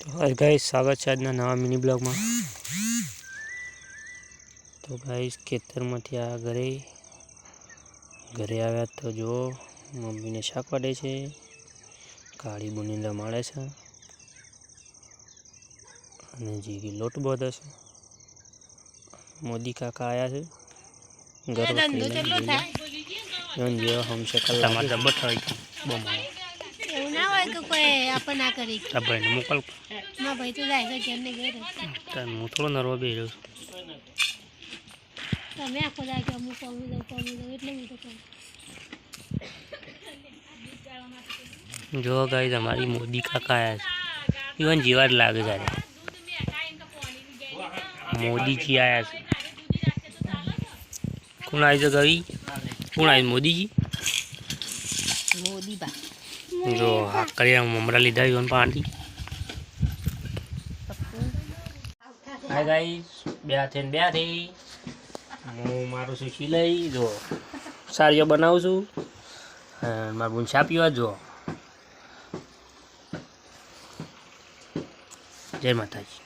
तो hi guys, स्वागत है आज नवा मिनी ब्लॉग में। तो गाइस खेतर में आ घरे आया तो जो मम्मी ने शाक वाड़े छे, काળી बुनी लमाड़े छे अने जी लोट बधे छे। मोदी काका आया छे घर जेवा हमसे कल जबर थई बम ना होय तो कोई अपन ना करी तब भाई ने मोकल ना भाई तो जाए घर ने घर तन मु थोड़ो नरवा बे રહ્યો તમે આખો દા કે અમુક કોમી દો એટલે હું તો કહું जो गाइस हमारी मोदी काका आया इवन जीवार लागे जारे मोदी जी आया कौन आए गई कौन आए मोदी जी મોદી બા जो हाथ कर ममरा लीधा इवन पानी हाय गाइस ब्या थी हूँ मारू छू सिलाई जो साड़ियों बनाવું છું માર બુન ચા પીવા જો જય માતાજી।